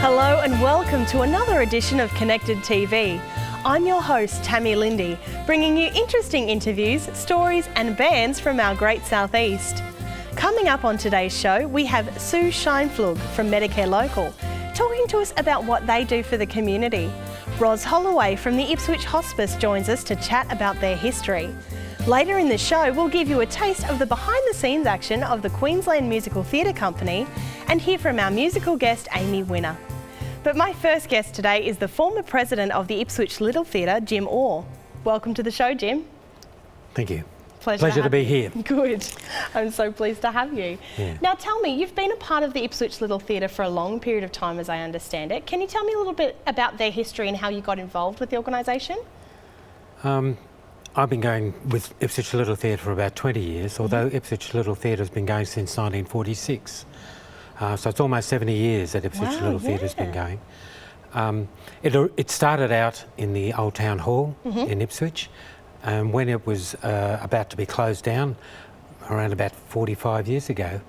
Hello and welcome to another edition of Connected TV. I'm your host, Tammy Lindy, bringing you interesting interviews, stories and bands from our great southeast. Coming up on today's show, we have Sue Scheinflug from Medicare Local, talking to us about what they do for the community. Ros Holloway from the Ipswich Hospice joins us to chat about their history. Later in the show, we'll give you a taste of the behind-the-scenes action of the Queensland Musical Theatre Company and hear from our musical guest, Amy Winner. But my first guest today is the former president of the Ipswich Little Theatre, Jim Orr. Welcome to the show, Jim. Thank you. Pleasure to be here. Good. I'm so pleased to have you. Yeah. Now tell me, you've been a part of the Ipswich Little Theatre for a long period of time, as I understand it. Can you tell me a little bit about their history and how you got involved with the organisation? I've been going with Ipswich Little Theatre for about 20 years, although Ipswich Little Theatre has been going since 1946. So it's almost 70 years that Ipswich Little Theatre's been going. It started out in the Old Town Hall in Ipswich, and when it was about to be closed down, around about 45 years ago,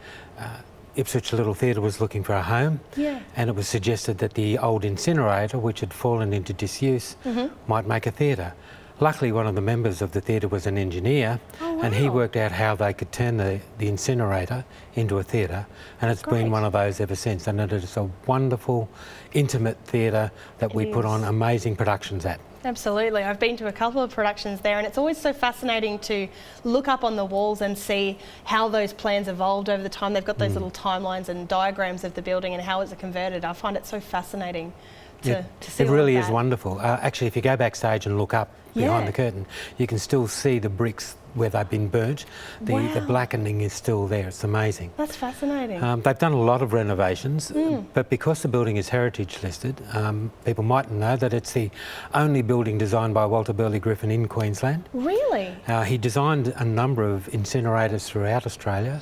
Ipswich Little Theatre was looking for a home, and it was suggested that the old incinerator, which had fallen into disuse, might make a theatre. Luckily, one of the members of the theatre was an engineer, and he worked out how they could turn the incinerator into a theatre, and it's been one of those ever since. And it is a wonderful, intimate theatre that we put on amazing productions at. Absolutely. I've been to a couple of productions there, and it's always so fascinating to look up on the walls and see how those plans evolved over the time. They've got those little timelines and diagrams of the building and how it's converted. I find it so fascinating to see. It really is wonderful. Actually, if you go backstage and look up behind the curtain, you can still see the bricks where they've been burnt. The blackening is still there. It's amazing. That's fascinating. They've done a lot of renovations, but because the building is heritage listed, people mightn't know that it's the only building designed by Walter Burley Griffin in Queensland. Really? He designed a number of incinerators throughout Australia.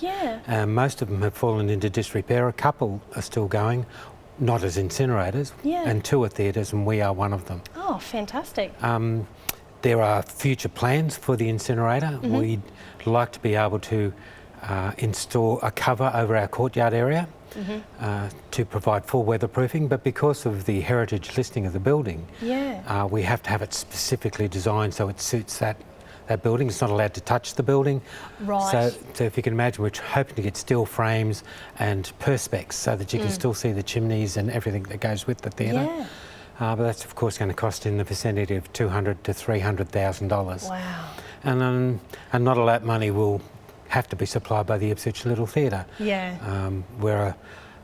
Most of them have fallen into disrepair. A couple are still going, not as incinerators, and two are theatres, and we are one of them. Oh, fantastic. There are future plans for the incinerator. We'd like to be able to install a cover over our courtyard area to provide full weatherproofing, but because of the heritage listing of the building, we have to have it specifically designed so it suits that building. It's not allowed to touch the building. Right. So if you can imagine, we're hoping to get steel frames and perspex so that you can still see the chimneys and everything that goes with the theatre. But that's of course going to cost in the vicinity of $200,000 to $300,000. Wow. And not all that money will have to be supplied by the Ipswich Little Theatre. We're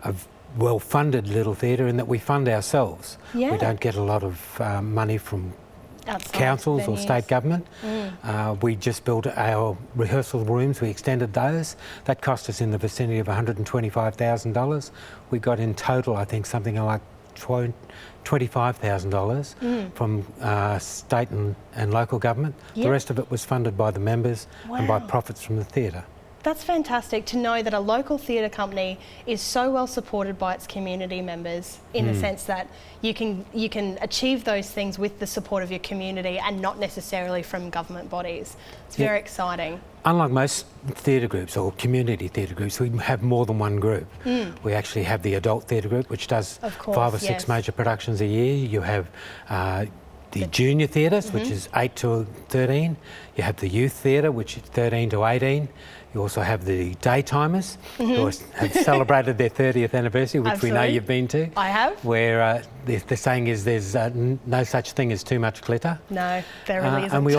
a well-funded little theatre in that we fund ourselves. We don't get a lot of money from councils or state government. We just built our rehearsal rooms, we extended those. That cost us in the vicinity of $125,000. We got in total, I think, something like $25,000 from state and local government. The rest of it was funded by the members and by profits from the theatre. That's fantastic to know that a local theatre company is so well supported by its community members in the sense that you can achieve those things with the support of your community and not necessarily from government bodies. It's very exciting. Unlike most theatre groups or community theatre groups, we have more than one group. We actually have the adult theatre group, which does 5 or 6 major productions a year. You have the junior theatres, which is 8 to 13. You have the youth theatre, which is 13 to 18. You also have the daytimers, who have celebrated their 30th anniversary, which we know you've been to. I have. Where the saying is there's no such thing as too much glitter. No, there really isn't. And we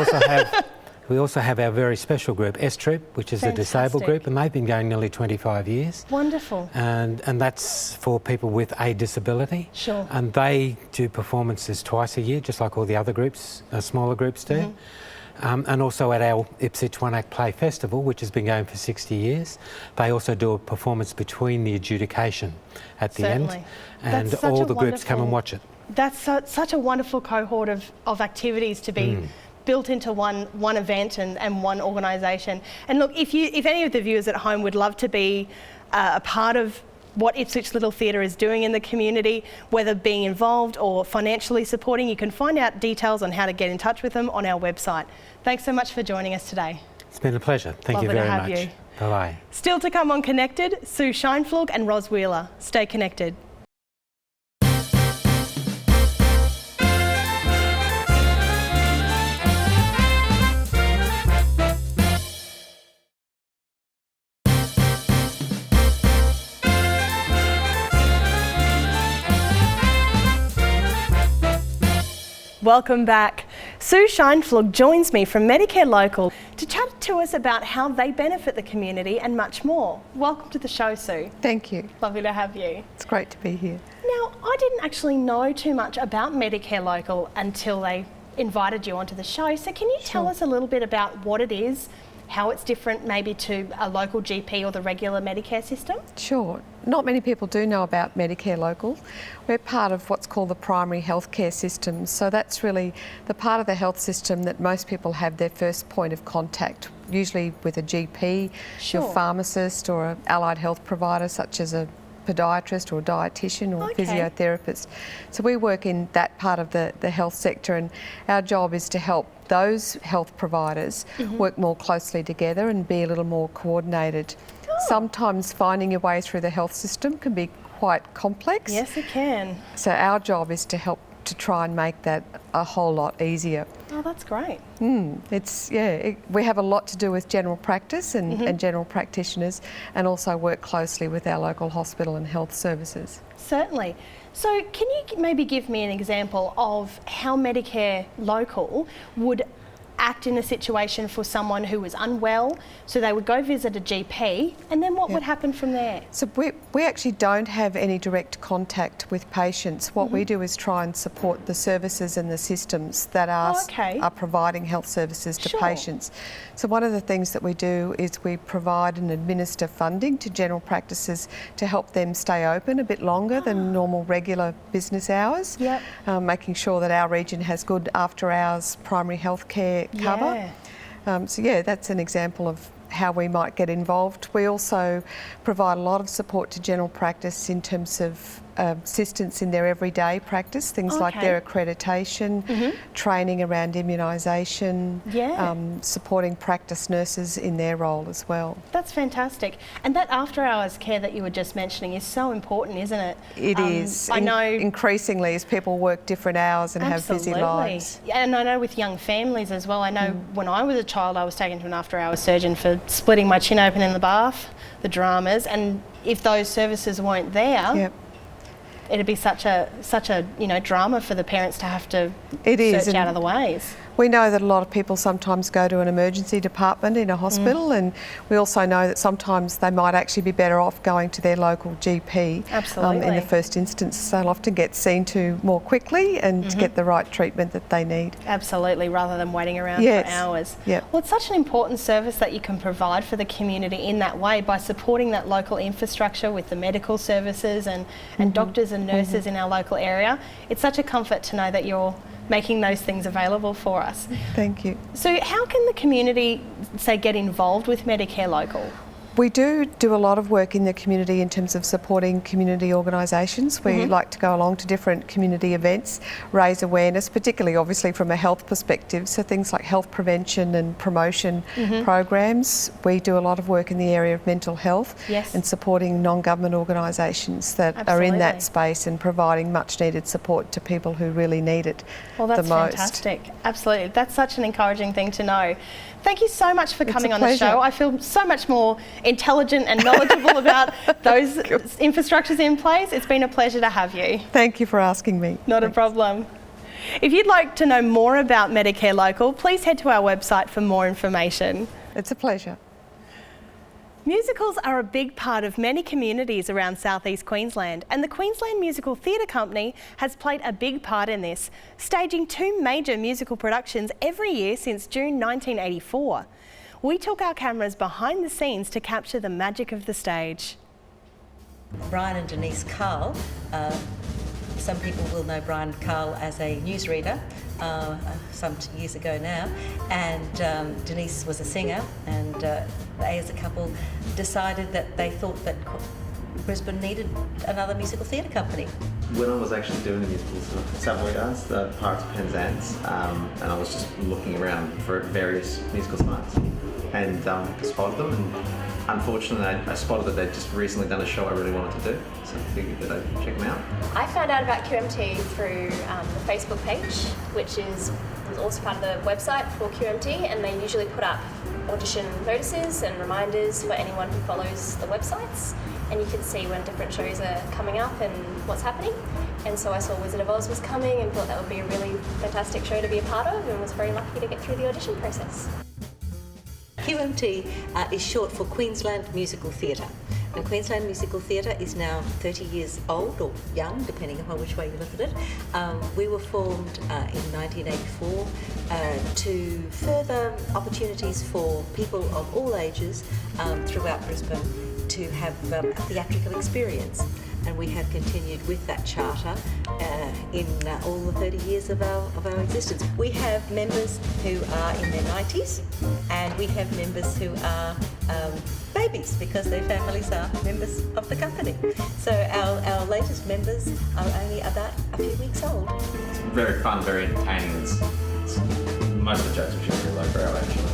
also have our very special group, S-Trip, which is a disabled group, and they've been going nearly 25 years. Wonderful. And that's for people with a disability. Sure. And they do performances twice a year, just like all the other groups, smaller groups do. And also at our Ipswich One Act Play Festival, which has been going for 60 years, they also do a performance between the adjudication at the end, and all the groups come and watch it. That's such a wonderful cohort of activities to be built into one event and one organisation. And look, if any of the viewers at home would love to be a part of what Ipswich Little Theatre is doing in the community, whether being involved or financially supporting, you can find out details on how to get in touch with them on our website. Thanks so much for joining us today. It's been a pleasure. Thank you very much. Bye-bye. Still to come on Connected, Sue Scheinflug and Ros Wheeler. Stay connected. Welcome back. Sue Scheinflug joins me from Medicare Local to chat to us about how they benefit the community and much more. Welcome to the show, Sue. Thank you. Lovely to have you. It's great to be here. Now, I didn't actually know too much about Medicare Local until they invited you onto the show. So can you tell us a little bit about what it is, how it's different maybe to a local GP or the regular Medicare system? Sure. Not many people do know about Medicare Local. We're part of what's called the primary healthcare system. So that's really the part of the health system that most people have their first point of contact, usually with a GP, your pharmacist or an allied health provider such as a podiatrist or a dietitian or physiotherapist. So we work in that part of the health sector, and our job is to help those health providers work more closely together and be a little more coordinated. Sometimes finding your way through the health system can be quite complex. Yes, it can. So our job is to help to try and make that a whole lot easier. Oh, that's great. We have a lot to do with general practice and general practitioners, and also work closely with our local hospital and health services. Certainly. So can you maybe give me an example of how Medicare Local would act in a situation for someone who was unwell, so they would go visit a GP, and then what would happen from there? So we actually don't have any direct contact with patients. What we do is try and support the services and the systems that are providing health services to patients. So one of the things that we do is we provide and administer funding to general practices to help them stay open a bit longer than normal regular business hours, making sure that our region has good after-hours primary health care cover. That's an example of how we might get involved. We also provide a lot of support to general practice in terms of assistance in their everyday practice, things like their accreditation, training around immunisation, supporting practice nurses in their role as well. That's fantastic. And that after-hours care that you were just mentioning is so important, isn't it? It is. I know increasingly as people work different hours and have busy lives. And I know with young families as well. I know when I was a child, I was taken to an after-hours surgeon for splitting my chin open in the bath, the dramas, and if those services weren't there, it'd be such a drama for the parents to have to search out other ways. We know that a lot of people sometimes go to an emergency department in a hospital, and we also know that sometimes they might actually be better off going to their local GP in the first instance. They'll often get seen to more quickly and to get the right treatment that they need. Absolutely, rather than waiting around for hours. Well, it's such an important service that you can provide for the community in that way by supporting that local infrastructure with the medical services and doctors and nurses in our local area. It's such a comfort to know that you're making those things available for us. Thank you. So how can the community, say, get involved with Medicare Local? We do a lot of work in the community in terms of supporting community organisations. We like to go along to different community events, raise awareness, particularly obviously from a health perspective, so things like health prevention and promotion programs. We do a lot of work in the area of mental health and supporting non-government organisations that are in that space and providing much needed support to people who really need it the most. Fantastic. Absolutely. That's such an encouraging thing to know. Thank you so much for coming on the show. I feel so much more intelligent and knowledgeable about those infrastructures in place. It's been a pleasure to have you. Thank you for asking me. Not a problem. If you'd like to know more about Medicare Local, please head to our website for more information. It's a pleasure. Musicals are a big part of many communities around southeast Queensland, and the Queensland Musical Theatre Company has played a big part in this, staging 2 major musical productions every year since June 1984. We took our cameras behind the scenes to capture the magic of the stage. Brian and Denise Carl. Some people will know Brian Carl as a newsreader some years ago now, and Denise was a singer, and they as a couple decided that they thought that Brisbane needed another musical theatre company. When I was actually doing the musicals of Savoyards, the Pirates of Penzance, and I was just looking around for various musical spots, and spotted them, and unfortunately I spotted that they'd just recently done a show I really wanted to do, so I figured that I'd check them out. I found out about QMT through the Facebook page, which was also part of the website for QMT, and they usually put up audition notices and reminders for anyone who follows the websites. and you can see when different shows are coming up and what's happening. And so I saw Wizard of Oz was coming and thought that would be a really fantastic show to be a part of, and was very lucky to get through the audition process. QMT is short for Queensland Musical Theatre. And Queensland Musical Theatre is now 30 years old, or young, depending upon which way you look at it. We were formed in 1984 to further opportunities for people of all ages throughout Brisbane to have a theatrical experience. And we have continued with that charter in all the 30 years of our existence. We have members who are in their 90s, and we have members who are babies because their families are members of the company. So our latest members are only about a few weeks old. It's very fun, very entertaining. It's most of the jokes are really lowbrow actually.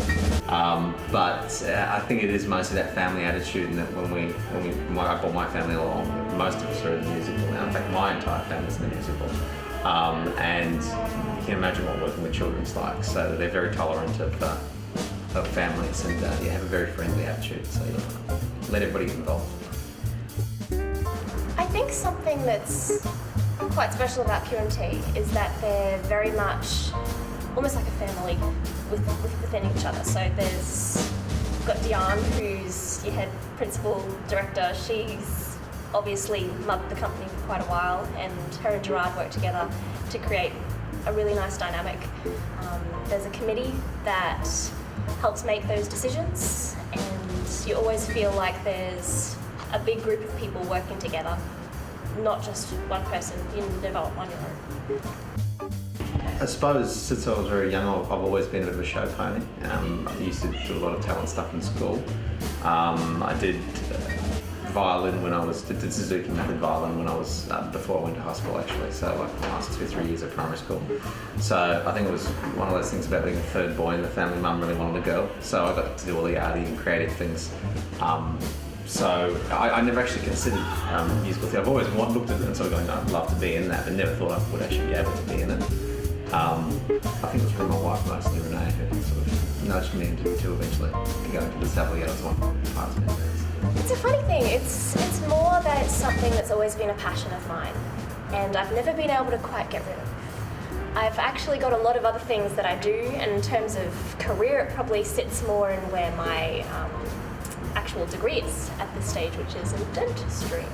But I think it is mostly that family attitude, and that when I brought my family along, most of us are in the musical now. In fact, my entire family's in the musical. And you can imagine what working with children's like. So they're very tolerant of families, and you have a very friendly attitude. So let everybody get involved. I think something that's quite special about QMT is that they're very much almost like a family within each other. So there's got Diane, who's your head principal director. She's obviously mothered the company for quite a while, and her and Gerard work together to create a really nice dynamic. There's a committee that helps make those decisions, and you always feel like there's a big group of people working together, not just one person. You develop on your own. I suppose since I was very young, I've always been a bit of a show pony. I used to do a lot of talent stuff in school. I did violin when I did Suzuki method violin when I was, before I went to high school actually, so like the last 2 or 3 years of primary school. So I think it was one of those things about being the third boy in the family. Mum really wanted a girl, so I got to do all the arty and creative things. So I never actually considered musical theatre. I've always looked at it and sort of going, I'd love to be in that, but never thought I would actually be able to be in it. I think it was from my wife mostly, Renee, who sort of nudged me into eventually going to the Savoy. That was one part of it. It's a funny thing. It's more that it's something that's always been a passion of mine, and I've never been able to quite get rid of. I've actually got a lot of other things that I do, and in terms of career, it probably sits more in where my actual degree is at this stage, which is in dentistry.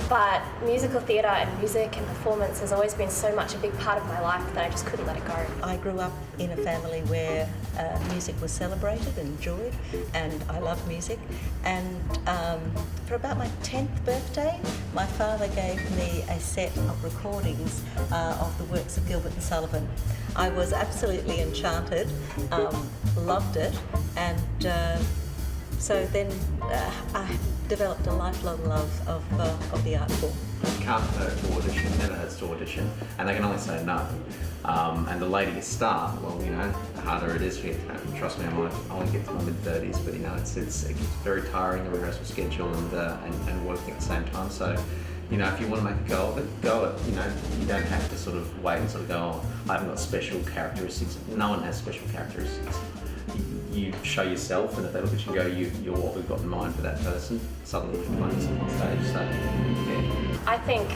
But musical theatre and music and performance has always been so much a big part of my life that I just couldn't let it go. I grew up in a family where music was celebrated and enjoyed, and I love music. And for about my 10th birthday, my father gave me a set of recordings of the works of Gilbert and Sullivan. I was absolutely enchanted, loved it, and so then I developed a lifelong love of the art form. You can't hurt to audition, never hurts to audition, and they can only say no. And the later you start, well, the harder it is for you. Trust me, I only get to my mid-30s, but it gets very tiring, the rehearsal schedule and working at the same time. So, if you want to make a go of it, go it. You don't have to sort of wait and sort of go, oh, I haven't got special characteristics. No one has special characteristics. You show yourself, and if they look at you and go, you're what we've got in mind for that person, suddenly you can find yourself on stage. So, yeah. I think,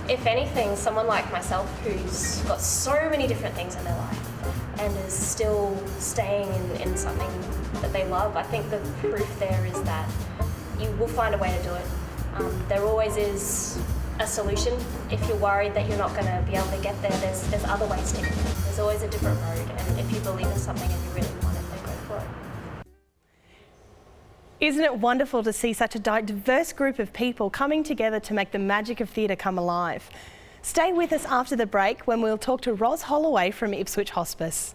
if anything, someone like myself who's got so many different things in their life and is still staying in something that they love, I think the proof there is that you will find a way to do it. There always is a solution. If you're worried that you're not going to be able to get there, there's other ways to get there. There's always a different road, and if you believe in something and you really want it, then go for it. Isn't it wonderful to see such a diverse group of people coming together to make the magic of theatre come alive? Stay with us after the break when we'll talk to Ros Holloway from Ipswich Hospice.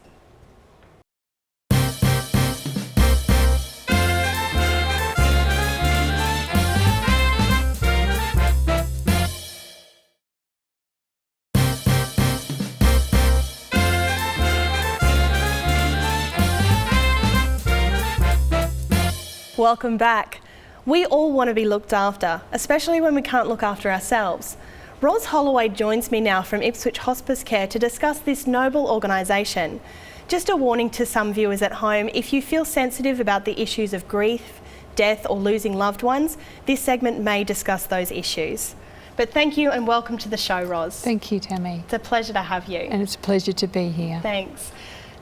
Welcome back. We all want to be looked after, especially when we can't look after ourselves. Ros Holloway joins me now from Ipswich Hospice Care to discuss this noble organisation. Just a warning to some viewers at home, if you feel sensitive about the issues of grief, death or losing loved ones, this segment may discuss those issues. But thank you and welcome to the show, Ros. Thank you, Tammy. It's a pleasure to have you. And it's a pleasure to be here. Thanks.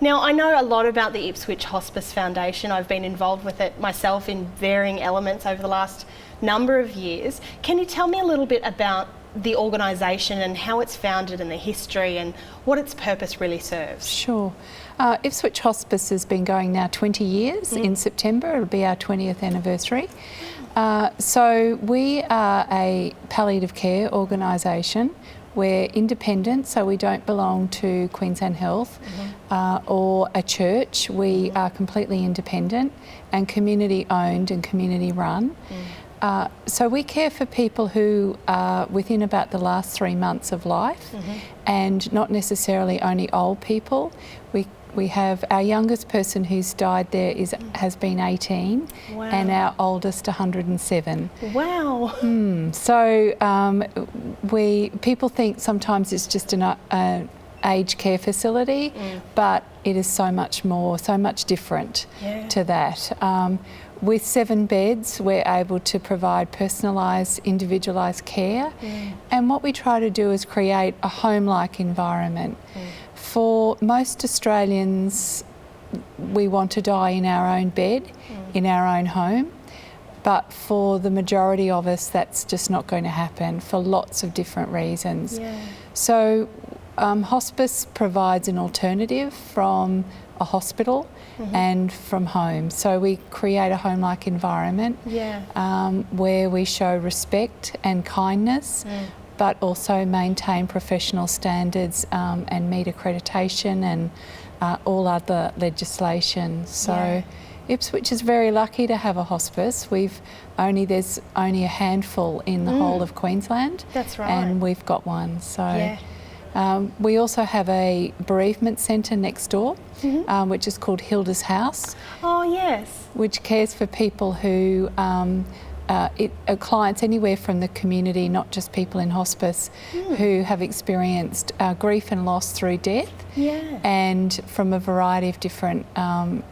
Now, I know a lot about the Ipswich Hospice Foundation. I've been involved with it myself in varying elements over the last number of years. Can you tell me a little bit about the organisation and how it's founded and the history and what its purpose really serves? Sure. Ipswich Hospice has been going now 20 years. In September. It'll be our 20th anniversary. So we are a palliative care organisation. We're independent, so we don't belong to Queensland Health or a church. We are completely independent and community owned and community run. So we care for people who are within about the last 3 months of life and not necessarily only old people. We have our youngest person who's died there has been 18 and our oldest 107. Wow. So people think sometimes it's just an aged care facility, but it is so much more, so much different to that. With 7 beds, we're able to provide personalised, individualised care. And what we try to do is create a home-like environment. For most Australians, we want to die in our own bed, in our own home. But for the majority of us, that's just not going to happen for lots of different reasons. So hospice provides an alternative from a hospital and from home. So we create a home-like environment where we show respect and kindness, but also maintain professional standards and meet accreditation and all other legislation. So Ipswich is very lucky to have a hospice. There's only a handful in the whole of Queensland. That's right. And we've got one. So we also have a bereavement centre next door, which is called Hilda's House. Oh, yes. Which cares for people who clients anywhere from the community, not just people in hospice, who have experienced grief and loss through death, and from a variety of different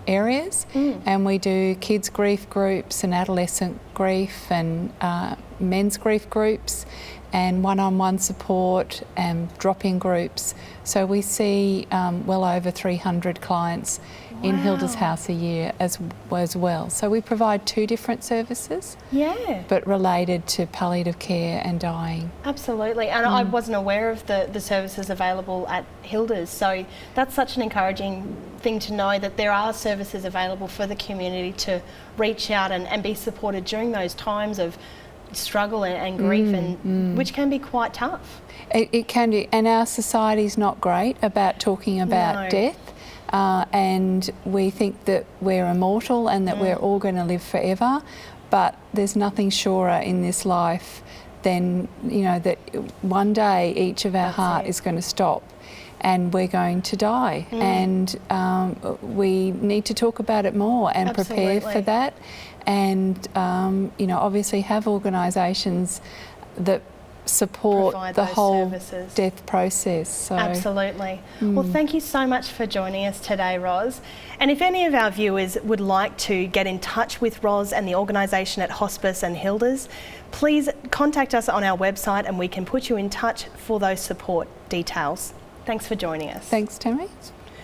areas. And we do kids' grief groups and adolescent grief and men's grief groups and one-on-one support and drop-in groups. So we see well over 300 clients in Hilda's House a year as well. So we provide 2 different services, but related to palliative care and dying. Absolutely, and I wasn't aware of the services available at Hilda's, so that's such an encouraging thing to know that there are services available for the community to reach out and be supported during those times of struggle and grief, and which can be quite tough. It can be, and our society's not great about talking about death. And we think that we're immortal and that we're all going to live forever, but there's nothing surer in this life than, that one day each of our heart is going to stop and we're going to die. And we need to talk about it more and prepare for that. And, obviously have organisations that support the whole death process. So. Absolutely. Well, thank you so much for joining us today, Ros. And if any of our viewers would like to get in touch with Ros and the organisation at Hospice and Hilda's, please contact us on our website and we can put you in touch for those support details. Thanks for joining us. Thanks, Tammy.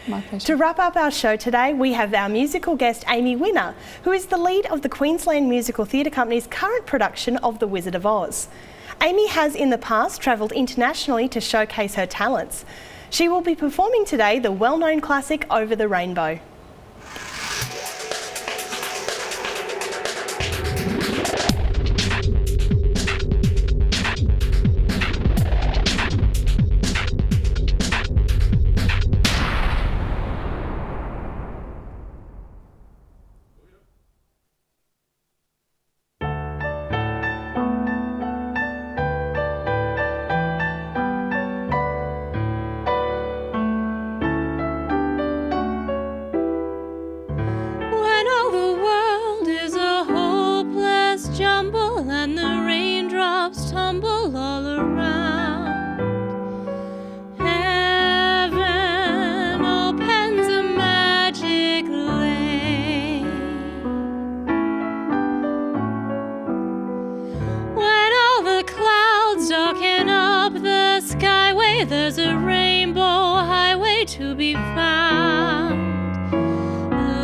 My pleasure. To wrap up our show today, we have our musical guest, Amy Winner, who is the lead of the Queensland Musical Theatre Company's current production of The Wizard of Oz. Amy has in the past travelled internationally to showcase her talents. She will be performing today the well-known classic Over the Rainbow. way there's a rainbow highway to be found,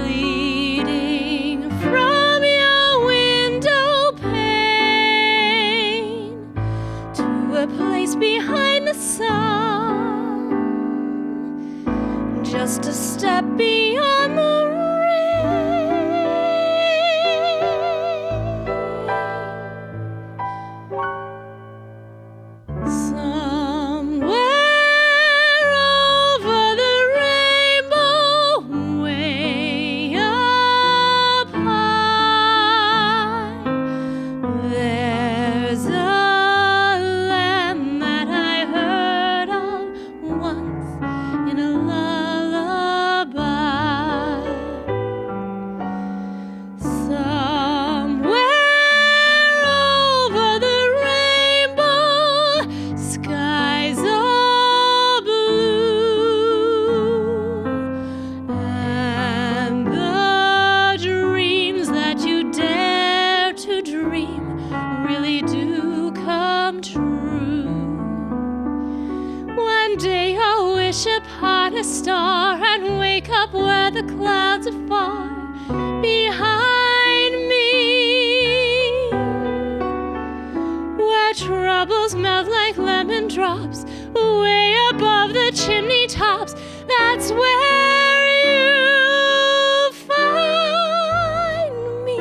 leading from your window pane to a place behind the sun, just a step beyond the upon a star and wake up where the clouds are far behind me, where troubles melt like lemon drops way above the chimney tops. That's where you'll find me.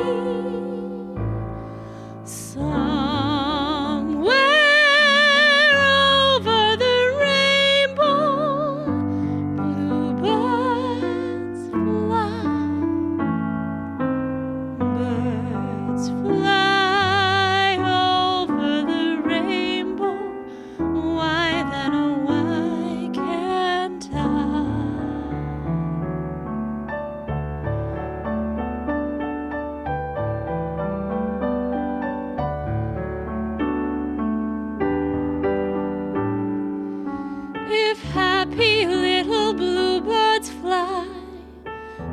If happy little bluebirds fly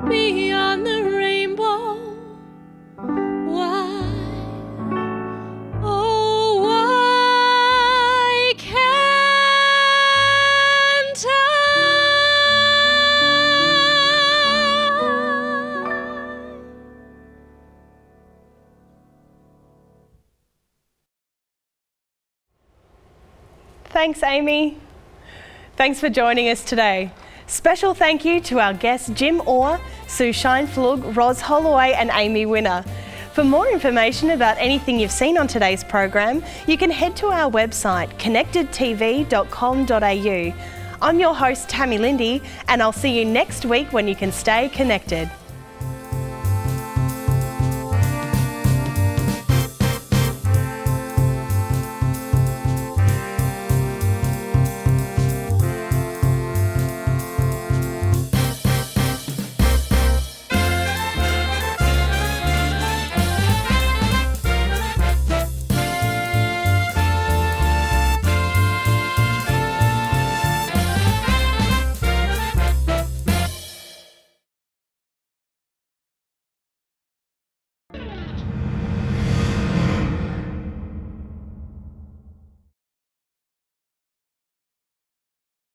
beyond the rainbow, why, oh why can't I? Thanks, Amy. Thanks for joining us today. Special thank you to our guests Jim Orr, Sue Scheinflug, Ros Holloway and Amy Winner. For more information about anything you've seen on today's program, you can head to our website connectedtv.com.au. I'm your host Tammy Lindy and I'll see you next week when you can stay connected.